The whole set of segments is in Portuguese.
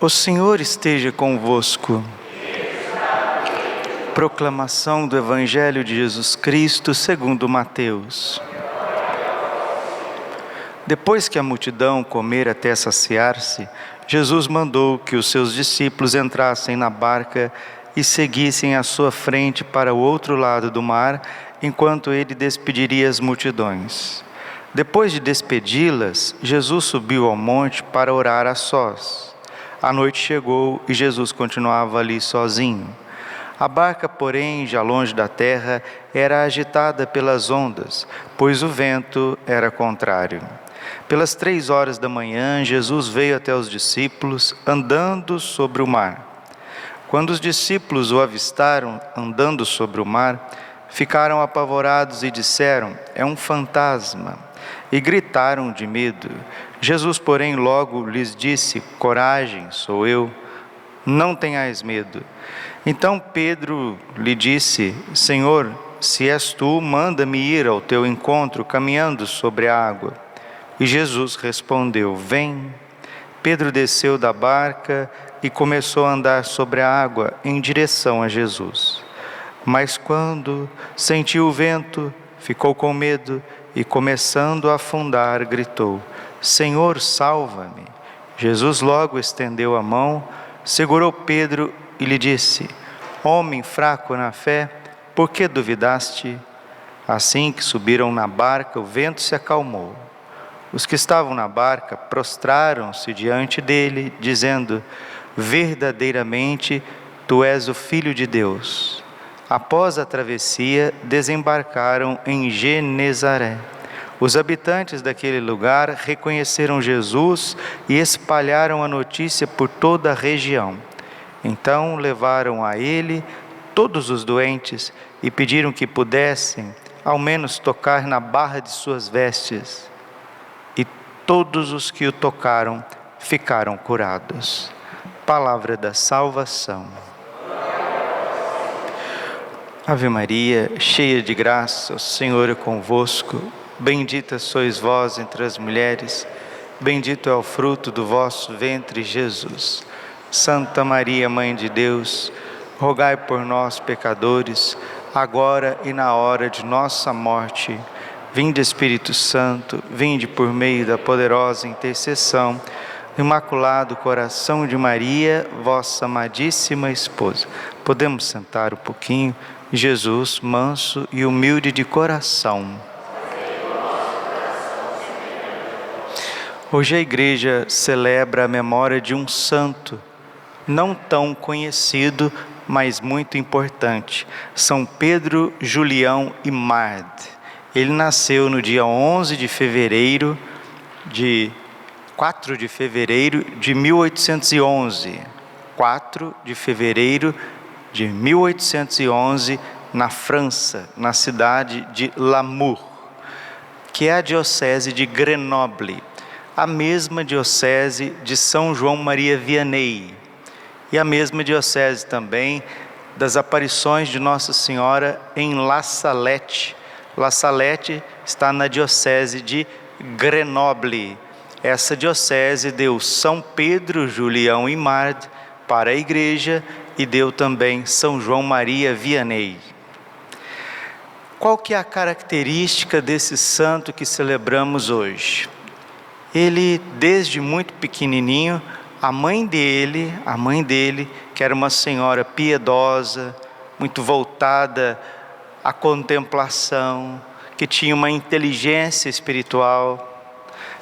O Senhor esteja convosco. Proclamação do Evangelho de Jesus Cristo segundo Mateus. Depois que a multidão comer até saciar-se, Jesus mandou que os seus discípulos entrassem na barca e seguissem à sua frente para o outro lado do mar, enquanto ele despediria as multidões. Depois de despedi-las, Jesus subiu ao monte para orar a sós. A noite chegou e Jesus continuava ali sozinho. A barca, porém, já longe da terra, era agitada pelas ondas, pois o vento era contrário. Pelas 3 horas da manhã, Jesus veio até os discípulos, andando sobre o mar. Quando os discípulos o avistaram andando sobre o mar, ficaram apavorados e disseram: "É um fantasma!" E gritaram de medo. Jesus, porém, logo lhes disse: "Coragem, sou eu, não tenhais medo." Então Pedro lhe disse: "Senhor, se és tu, manda-me ir ao teu encontro caminhando sobre a água." E Jesus respondeu: "Vem." Pedro desceu da barca e começou a andar sobre a água em direção a Jesus. Mas quando sentiu o vento, ficou com medo e, começando a afundar, gritou: "Senhor, salva-me." Jesus logo estendeu a mão, segurou Pedro e lhe disse: "Homem fraco na fé, por que duvidaste?" Assim que subiram na barca, o vento se acalmou. Os que estavam na barca prostraram-se diante dele, dizendo: "Verdadeiramente, tu és o Filho de Deus." Após a travessia, desembarcaram em Genezaré. Os habitantes daquele lugar reconheceram Jesus e espalharam a notícia por toda a região. Então levaram a ele todos os doentes e pediram que pudessem, ao menos, tocar na barra de suas vestes. E todos os que o tocaram ficaram curados. Palavra da salvação. Ave Maria, cheia de graça, o Senhor é convosco. Bendita sois vós entre as mulheres, bendito é o fruto do vosso ventre, Jesus. Santa Maria, Mãe de Deus, rogai por nós, pecadores, agora e na hora de nossa morte. Vinde, Espírito Santo, vinde por meio da poderosa intercessão do Imaculado Coração de Maria, vossa amadíssima esposa. Podemos sentar um pouquinho? Jesus, manso e humilde de coração. Hoje a igreja celebra a memória de um santo, não tão conhecido, mas muito importante, São Pedro Julião Imard. Ele nasceu no dia 4 de fevereiro de 1811. 4 de fevereiro de 1811, na França, na cidade de Namur, que é a diocese de Grenoble, a mesma diocese de São João Maria Vianney, e a mesma diocese também das aparições de Nossa Senhora em La Salette. La Salette está na diocese de Grenoble. Essa diocese deu São Pedro Julião Imard para a igreja e deu também São João Maria Vianney. Qual que é a característica desse santo que celebramos hoje? Ele, desde muito pequenininho, a mãe dele, que era uma senhora piedosa, muito voltada à contemplação, que tinha uma inteligência espiritual.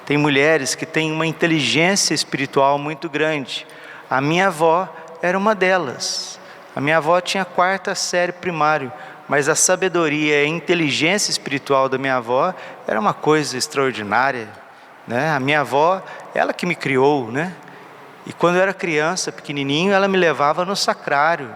Tem mulheres que têm uma inteligência espiritual muito grande. A minha avó era uma delas. A minha avó tinha 4ª série primário, mas a sabedoria e a inteligência espiritual da minha avó era uma coisa extraordinária, né? A minha avó, ela que me criou, né? E quando eu era criança, pequenininho, ela me levava no sacrário,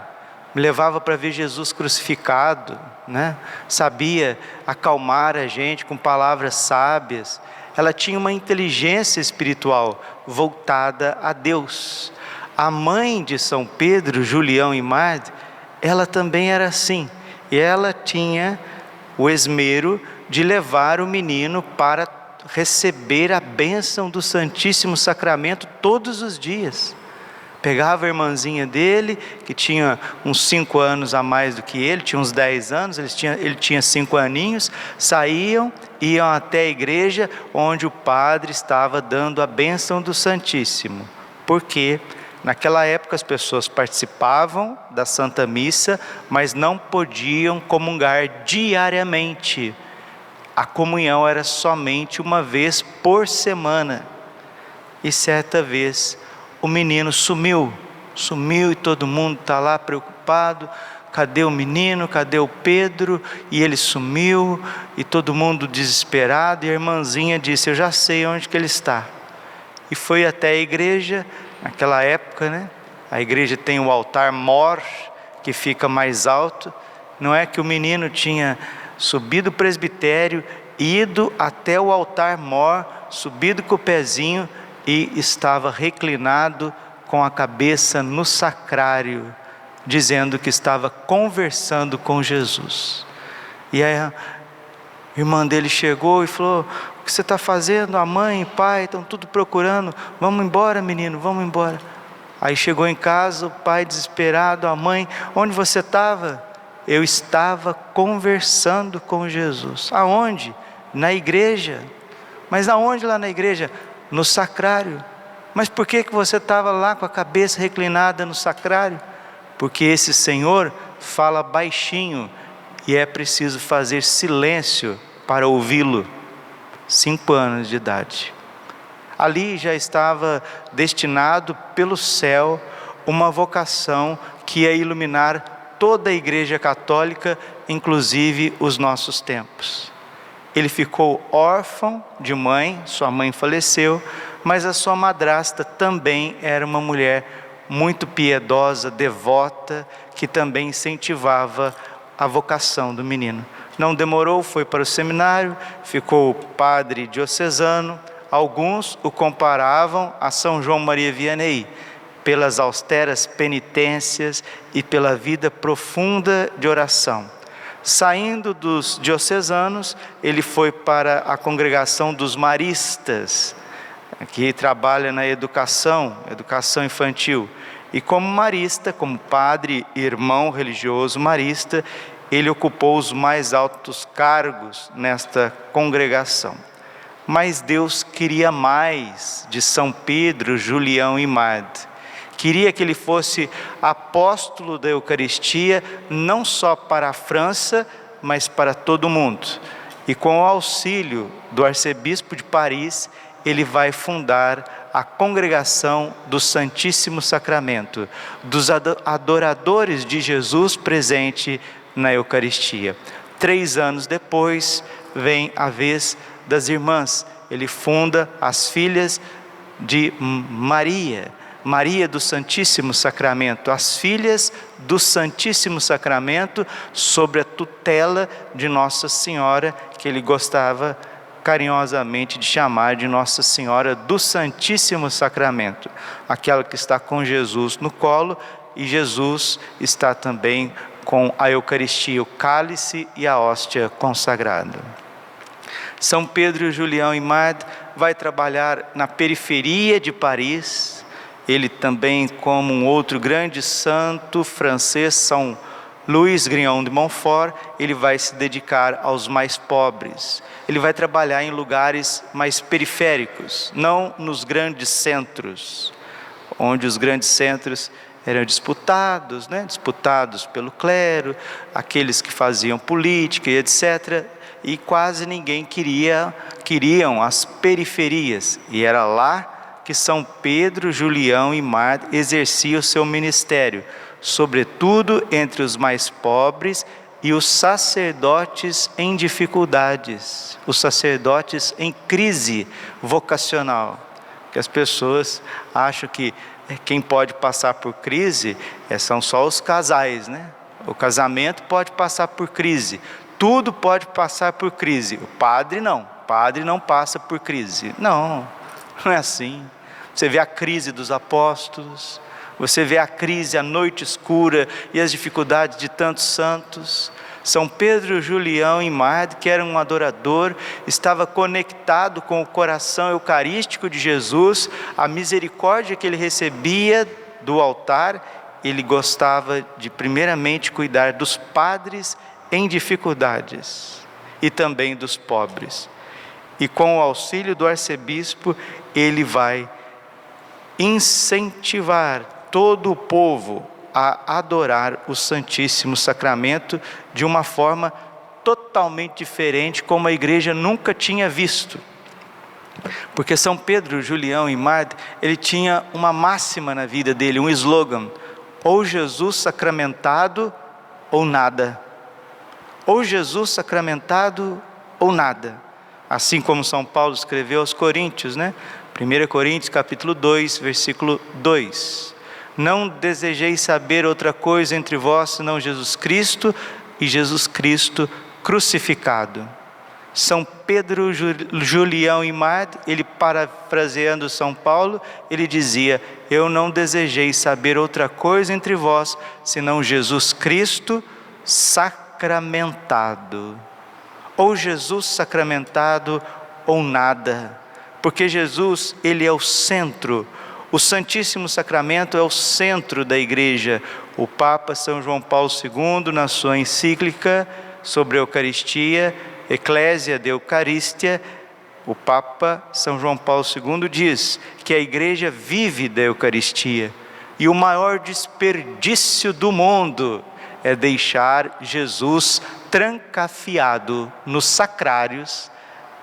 me levava para ver Jesus crucificado, né? Sabia acalmar a gente com palavras sábias. Ela tinha uma inteligência espiritual voltada a Deus. A mãe de São Pedro, Julião Imard, ela também era assim. E ela tinha o esmero de levar o menino para receber a bênção do Santíssimo Sacramento todos os dias. Pegava a irmãzinha dele, que tinha uns 5 anos a mais do que ele, tinha uns 10 anos, ele tinha 5 aninhos, saíam, iam até a igreja onde o padre estava dando a bênção do Santíssimo. Porque naquela época as pessoas participavam da Santa Missa, mas não podiam comungar diariamente. A comunhão era somente uma vez por semana. E certa vez o menino sumiu e todo mundo está lá preocupado. Cadê o menino? Cadê o Pedro? E ele sumiu, e todo mundo desesperado, e a irmãzinha disse: eu já sei onde que ele está. E foi até a igreja, naquela época, né? A igreja tem o altar-mor, que fica mais alto. Não é que o menino tinha subido o presbitério, ido até o altar-mor, subido com o pezinho, e estava reclinado com a cabeça no sacrário, dizendo que estava conversando com Jesus. E aí a irmã dele chegou e falou: o que você está fazendo? A mãe e o pai estão tudo procurando. Vamos embora, menino, vamos embora. Aí chegou em casa, o pai desesperado, a mãe: onde você estava? Eu estava conversando com Jesus. Aonde? Na igreja. Mas aonde lá na igreja? No sacrário. Mas por que você estava lá com a cabeça reclinada no sacrário? Porque esse Senhor fala baixinho e é preciso fazer silêncio para ouvi-lo. 5 anos de idade. Ali já estava destinado pelo céu uma vocação que ia iluminar toda a Igreja Católica, inclusive os nossos tempos. Ele ficou órfão de mãe, sua mãe faleceu, mas a sua madrasta também era uma mulher muito piedosa, devota, que também incentivava a vocação do menino. Não demorou, foi para o seminário, ficou padre diocesano. Alguns o comparavam a São João Maria Vianney, pelas austeras penitências e pela vida profunda de oração. Saindo dos diocesanos, ele foi para a congregação dos maristas, que trabalha na educação infantil. E como marista, como padre e irmão religioso marista, ele ocupou os mais altos cargos nesta congregação. Mas Deus queria mais de São Pedro, Julião e Mad. Queria que ele fosse apóstolo da Eucaristia, não só para a França, mas para todo o mundo. E com o auxílio do arcebispo de Paris, ele vai fundar a Congregação do Santíssimo Sacramento, dos adoradores de Jesus presente na Eucaristia. 3 anos depois, vem a vez das irmãs. Ele funda as Filhas de Maria do Santíssimo Sacramento, as Filhas do Santíssimo Sacramento, sobre a tutela de Nossa Senhora, que ele gostava carinhosamente de chamar de Nossa Senhora do Santíssimo Sacramento, aquela que está com Jesus no colo, e Jesus está também com a Eucaristia, o cálice e a hóstia consagrada. São Pedro, Julião e Mad vai trabalhar na periferia de Paris. Ele também, como um outro grande santo francês, São Luís Grignon de Montfort, ele vai se dedicar aos mais pobres. Ele vai trabalhar em lugares mais periféricos, não nos grandes centros, onde os grandes centros eram disputados, disputados pelo clero, aqueles que faziam política e etc. E quase ninguém queriam as periferias. E era lá que São Pedro, Julião e Mad exerciam o seu ministério, sobretudo entre os mais pobres e os sacerdotes em dificuldades, os sacerdotes em crise vocacional. Que as pessoas acham que quem pode passar por crise são só os casais, O casamento pode passar por crise, tudo pode passar por crise. O padre não passa por crise. Não é assim. Você vê a crise dos apóstolos, você vê a crise, a noite escura e as dificuldades de tantos santos. São Pedro, Julião e Mad, que era um adorador, estava conectado com o coração eucarístico de Jesus, a misericórdia que ele recebia do altar, ele gostava de primeiramente cuidar dos padres em dificuldades e também dos pobres. E com o auxílio do arcebispo, ele vai incentivar todo o povo a adorar o Santíssimo Sacramento de uma forma totalmente diferente, como a igreja nunca tinha visto. Porque São Pedro Julião Imad, ele tinha uma máxima na vida dele, um slogan: ou Jesus sacramentado ou nada. Ou Jesus sacramentado ou nada. Assim como São Paulo escreveu aos Coríntios, né? 1 Coríntios capítulo 2, versículo 2. Não desejeis saber outra coisa entre vós, senão Jesus Cristo e Jesus Cristo crucificado. São Pedro Julião Imad, ele parafraseando São Paulo, ele dizia: eu não desejei saber outra coisa entre vós, senão Jesus Cristo sacramentado. Ou Jesus sacramentado ou nada, porque Jesus, ele é o centro. O Santíssimo Sacramento é o centro da igreja. O Papa São João Paulo II, na sua encíclica sobre a Eucaristia, Ecclesia de Eucaristia, o Papa São João Paulo II diz que a igreja vive da Eucaristia, e o maior desperdício do mundo é deixar Jesus trancafiado nos sacrários,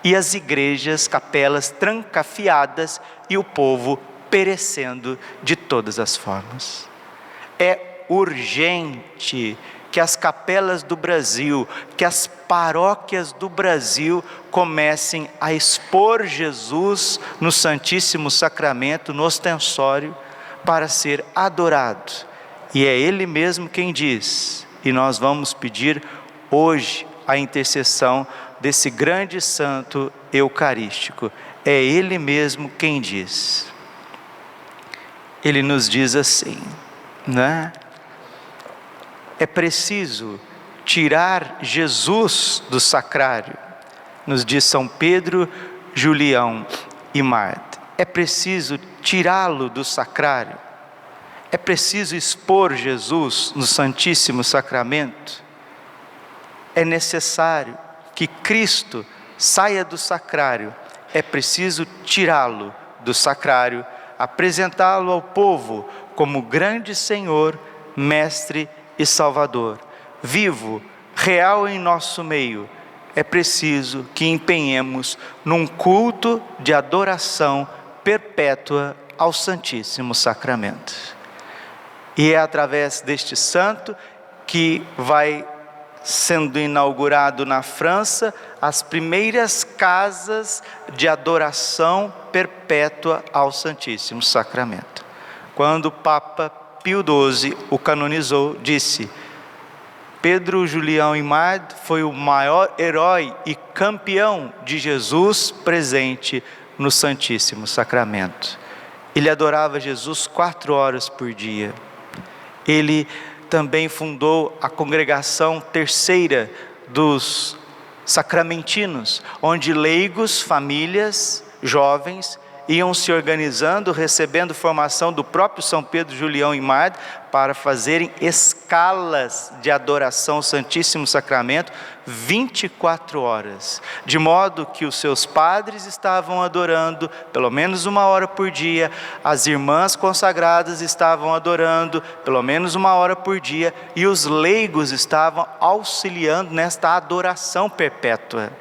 e as igrejas, capelas trancafiadas, e o povo perecendo de todas as formas. É urgente que as capelas do Brasil, que as paróquias do Brasil comecem a expor Jesus no Santíssimo Sacramento, no ostensório, para ser adorado. E é Ele mesmo quem diz, e nós vamos pedir hoje a intercessão desse grande santo eucarístico. É Ele mesmo quem diz. Ele nos diz assim, né? É preciso tirar Jesus do sacrário, nos diz São Pedro Julião Imad. É preciso tirá-lo do sacrário. É preciso expor Jesus no Santíssimo Sacramento. É necessário que Cristo saia do sacrário. É preciso tirá-lo do sacrário, apresentá-lo ao povo como grande Senhor, Mestre e Salvador, vivo, real em nosso meio. É preciso que empenhemos num culto de adoração perpétua ao Santíssimo Sacramento. E é através deste santo que vai sendo inaugurado na França as primeiras casas de adoração perpétua ao Santíssimo Sacramento. Quando o Papa Pio XII o canonizou, disse: Pedro Julião Imad foi o maior herói e campeão de Jesus presente no Santíssimo Sacramento. Ele adorava Jesus 4 horas por dia. Ele também fundou a congregação terceira dos sacramentinos, onde leigos, famílias, jovens iam se organizando, recebendo formação do próprio São Pedro Julião Imad para fazerem escalas de adoração ao Santíssimo Sacramento 24 horas, de modo que os seus padres estavam adorando pelo menos 1 hora por dia, as irmãs consagradas estavam adorando pelo menos 1 hora por dia, e os leigos estavam auxiliando nesta adoração perpétua.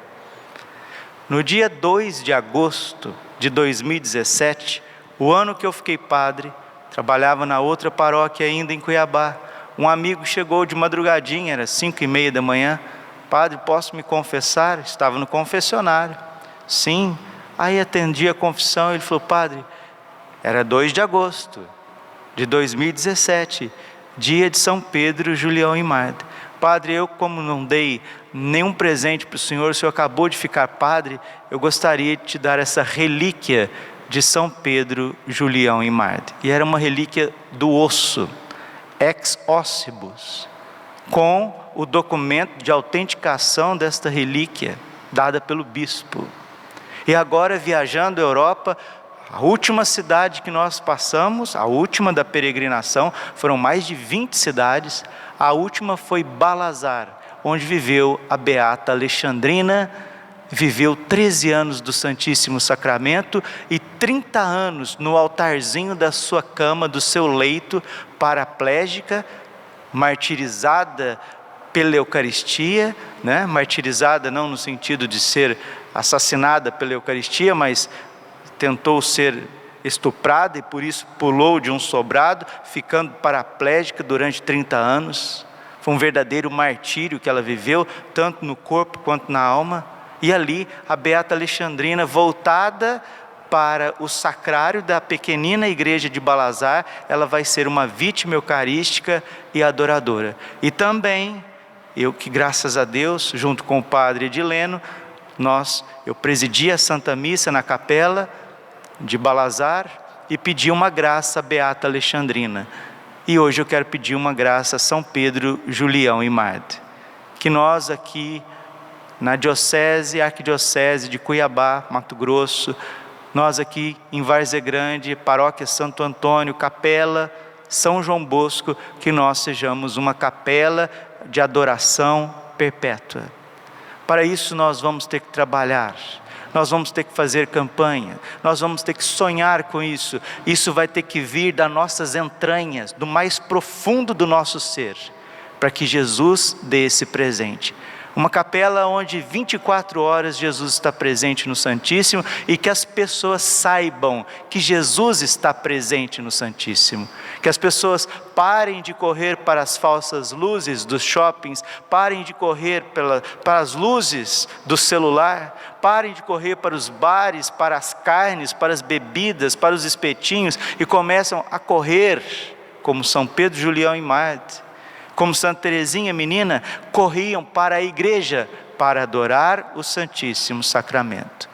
No dia 2 de agosto de 2017, o ano que eu fiquei padre, trabalhava na outra paróquia ainda em Cuiabá. Um amigo chegou de madrugadinha, era 5h30 da manhã. Padre, posso me confessar? Estava no confessionário. Sim. Aí atendi a confissão, ele falou: padre, era 2 de agosto de 2017, dia de São Pedro Julião Imad. Padre, eu como não dei nenhum presente para o senhor acabou de ficar padre, eu gostaria de te dar essa relíquia de São Pedro Julião Imad. E era uma relíquia do osso, ex ossibus, com o documento de autenticação desta relíquia, dada pelo bispo. E agora, viajando à Europa, A última cidade que nós passamos, a última da peregrinação, foram mais de 20 cidades. A última foi Balazar, onde viveu a beata Alexandrina, viveu 13 anos do Santíssimo Sacramento e 30 anos no altarzinho da sua cama, do seu leito, paraplégica, martirizada pela Eucaristia, né? Martirizada não no sentido de ser assassinada pela Eucaristia, mas tentou ser estuprada e por isso pulou de um sobrado, ficando paraplégica durante 30 anos. Foi um verdadeiro martírio que ela viveu, tanto no corpo quanto na alma. E ali a beata Alexandrina, voltada para o sacrário da pequenina igreja de Balazar, ela vai ser uma vítima eucarística e adoradora. E também, eu que graças a Deus, junto com o padre Edileno, eu presidi a Santa Missa na capela de Balazar e pedi uma graça à beata Alexandrina. E hoje eu quero pedir uma graça a São Pedro, Julião e Marte. Que nós aqui, na arquidiocese de Cuiabá, Mato Grosso, nós aqui em Várzea Grande, paróquia Santo Antônio, capela São João Bosco, que nós sejamos uma capela de adoração perpétua. Para isso nós vamos ter que trabalhar, nós vamos ter que fazer campanha, nós vamos ter que sonhar com isso. Isso vai ter que vir das nossas entranhas, do mais profundo do nosso ser, para que Jesus dê esse presente. Uma capela onde 24 horas Jesus está presente no Santíssimo e que as pessoas saibam que Jesus está presente no Santíssimo. Que as pessoas parem de correr para as falsas luzes dos shoppings, parem de correr para as luzes do celular, parem de correr para os bares, para as carnes, para as bebidas, para os espetinhos e começam a correr como São Pedro, Julião e Marte. Como Santa Teresinha, menina, corriam para a igreja para adorar o Santíssimo Sacramento.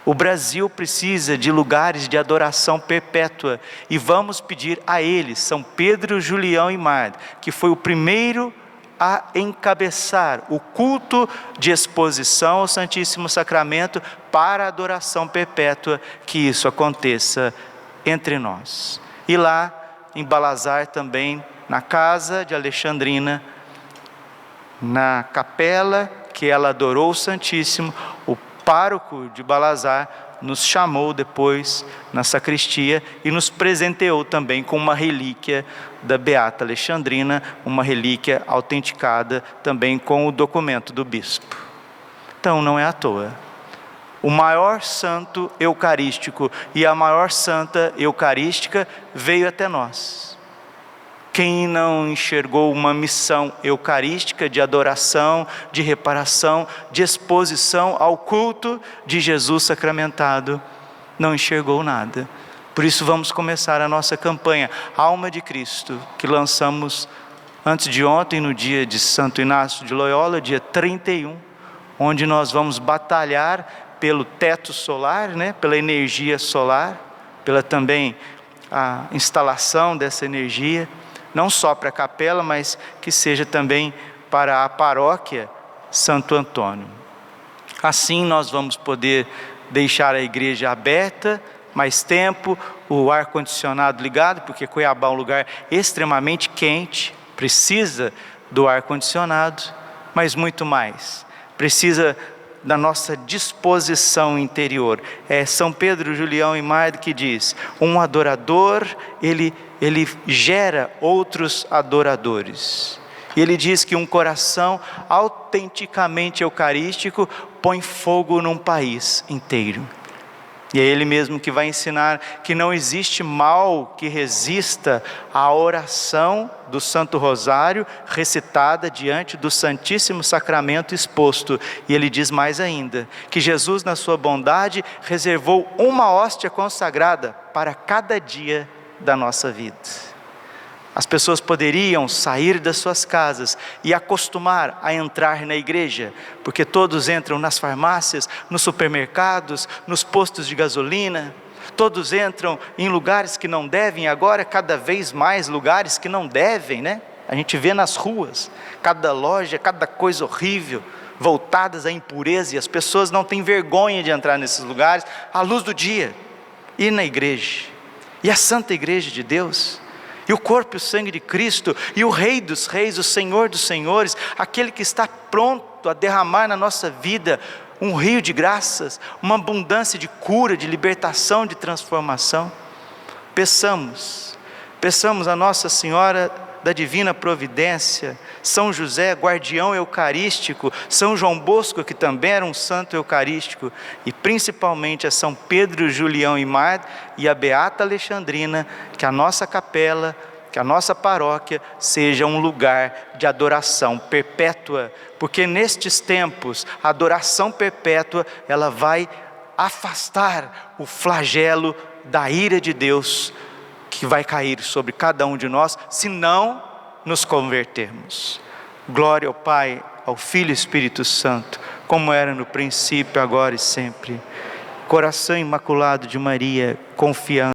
O Brasil precisa de lugares de adoração perpétua e vamos pedir a eles, São Pedro, Julião e Marte, que foi o primeiro a encabeçar o culto de exposição ao Santíssimo Sacramento para a adoração perpétua, que isso aconteça entre nós. E lá em Balazar também, na casa de Alexandrina, na capela que ela adorou o Santíssimo, o pároco de Balazar nos chamou depois na sacristia e nos presenteou também com uma relíquia da beata Alexandrina, uma relíquia autenticada também com o documento do bispo. Então não é à toa. O maior santo eucarístico e a maior santa eucarística veio até nós. Quem não enxergou uma missão eucarística de adoração, de reparação, de exposição ao culto de Jesus sacramentado, não enxergou nada. Por isso vamos começar a nossa campanha Alma de Cristo, que lançamos antes de ontem, no dia de Santo Inácio de Loyola, dia 31, onde nós vamos batalhar pelo teto solar, pela energia solar, pela também a instalação dessa energia, não só para a capela, mas que seja também para a paróquia Santo Antônio. Assim nós vamos poder deixar a igreja aberta mais tempo, o ar-condicionado ligado, porque Cuiabá é um lugar extremamente quente, precisa do ar-condicionado, mas muito mais, precisa da nossa disposição interior. É São Pedro, Julião e Marte que diz, um adorador, ele gera outros adoradores. E ele diz que um coração autenticamente eucarístico põe fogo num país inteiro. E é ele mesmo que vai ensinar que não existe mal que resista à oração do Santo Rosário recitada diante do Santíssimo Sacramento exposto. E ele diz mais ainda, que Jesus na sua bondade reservou uma hóstia consagrada para cada dia da nossa vida. As pessoas poderiam sair das suas casas e acostumar a entrar na igreja, porque todos entram nas farmácias, nos supermercados, nos postos de gasolina, todos entram em lugares que não devem, agora cada vez mais lugares que não devem, A gente vê nas ruas, cada loja, cada coisa horrível, voltadas à impureza, e as pessoas não têm vergonha de entrar nesses lugares à luz do dia. ir na igreja, e a Santa Igreja de Deus, e o corpo e o sangue de Cristo, e o Rei dos Reis, o Senhor dos Senhores, aquele que está pronto a derramar na nossa vida um rio de graças, uma abundância de cura, de libertação, de transformação. Peçamos a Nossa Senhora da Divina Providência, São José, guardião eucarístico, São João Bosco, que também era um santo eucarístico, e principalmente a São Pedro, Julião e Mar e a Beata Alexandrina, que a nossa capela, que a nossa paróquia seja um lugar de adoração perpétua, porque nestes tempos a adoração perpétua, ela vai afastar o flagelo da ira de Deus, que vai cair sobre cada um de nós, se não nos convertermos. Glória ao Pai, ao Filho e Espírito Santo, como era no princípio, agora e sempre. Coração Imaculado de Maria, confiante.